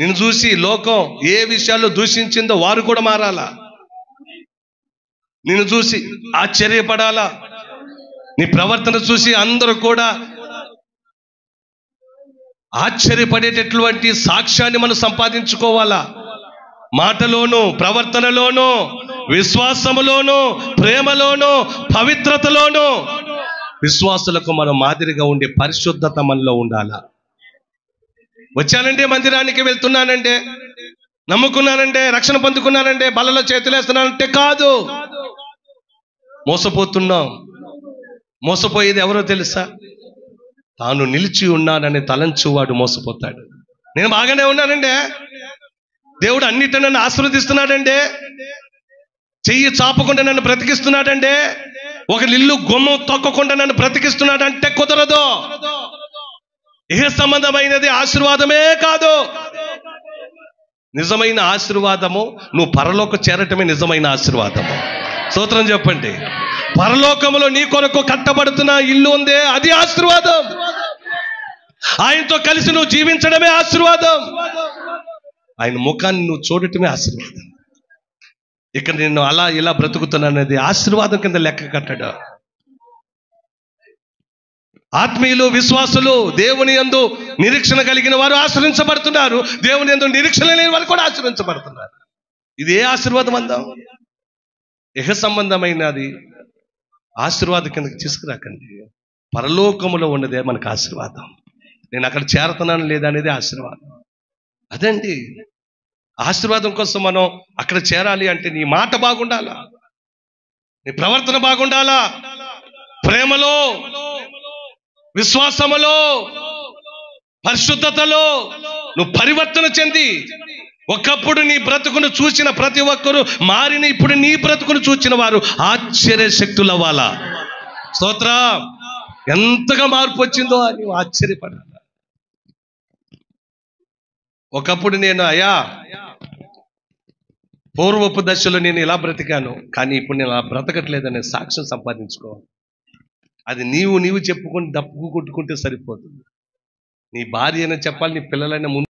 నిన్ను చూసి లోకం ఏ విషయాల్లో దూషించిందో వారు కూడా మారాలా, నిన్ను చూసి ఆశ్చర్యపడాలా, నీ ప్రవర్తన చూసి అందరూ కూడా ఆశ్చర్యపడేటటువంటి సాక్ష్యాన్ని మనం సంపాదించుకోవాలా. మాటలోను, ప్రవర్తనలోను, విశ్వాసములోను, ప్రేమలోను, పవిత్రతలోను విశ్వాసులకు మనం మాదిరిగా ఉండే పరిశుద్ధత మనలో ఉండాలా. వచ్చానంటే, మందిరానికి వెళ్తున్నానంటే, నమ్ముకున్నానంటే, రక్షణ పొందుకున్నానంటే, బలలో చేతులేస్తున్నానంటే కాదు. మోసపోతున్నాం. మోసపోయేది ఎవరో తెలుసా? తాను నిలిచి ఉన్నానని తలంచువాడు మోసపోతాడు. నేను బాగానే ఉన్నానంటే, దేవుడు అన్నిటి నన్ను ఆశీర్వదిస్తున్నాడంటే, చెయ్యి చాపకుండా నన్ను బ్రతికిస్తున్నాడంటే, ఒక ఇల్లు గుమ్మం తొక్కకుండా నన్ను బ్రతికిస్తున్నాడంటే కుదరదు. ఇహ సంబంధమైనది ఆశీర్వాదమే కాదు. నిజమైన ఆశీర్వాదము నువ్వు పరలోక చేరటమే నిజమైన ఆశీర్వాదము. స్తోత్రం చెప్పండి. పరలోకములో నీ కొరకు కట్టబడుతున్న ఇల్లు ఉందే, అది ఆశీర్వాదం. ఆయనతో కలిసి నువ్వు జీవించడమే ఆశీర్వాదం. ఆయన ముఖాన్ని నువ్వు చూడటమే ఆశీర్వాదం. ఇక్కడ నేను అలా ఇలా బ్రతుకుతున్నానది ఆశీర్వాదం కింద లెక్క కట్టడా. ఆత్మీయులు, విశ్వాసులు, దేవుని యందు నిరీక్షణ కలిగిన వారు ఆశ్రయించబడుతున్నారు. దేవుని యందు నిరీక్షణ లేని వారు కూడా ఆశ్రయించబడుతున్నారు. ఇది ఏ ఆశీర్వాదం అందాం? ఇహ సంబంధమైనది ఆశీర్వాదం కిందకి తీసుకురాకండి. పరలోకములో ఉన్నదే మనకు ఆశీర్వాదం. నేను అక్కడ చేరుతున్నాను లేదా అనేది ఆశీర్వాదం. అదండి ఆశీర్వాదం కోసం మనం అక్కడ చేరాలి అంటే నీ మాట బాగుండాలా, నీ ప్రవర్తన బాగుండాలా, ప్రేమలో, విశ్వాసములో, పరిశుద్ధతలో నువ్వు పరివర్తన చెంది, ఒకప్పుడు నీ బ్రతుకును చూసిన ప్రతి ఒక్కరూ మారిన ఇప్పుడు నీ బ్రతుకును చూచిన వారు ఆశ్చర్య శక్తులు అవ్వాలా. స్తోత్రం. ఎంతగా మార్పు వచ్చిందో అని ఆశ్చర్యపడాలి. ఒకప్పుడు నేను అయ్యా పూర్వపు దశలో నేను ఇలా బ్రతికాను, కానీ ఇప్పుడు నేను అలా బ్రతకట్లేదనే సాక్ష్యం సంపాదించుకోవాలి. అది నీవు చెప్పుకొని దప్పు కొట్టుకుంటే సరిపోతుంది. నీ భార్య అయినా చెప్పాలి, నీ పిల్లలైనా ముందు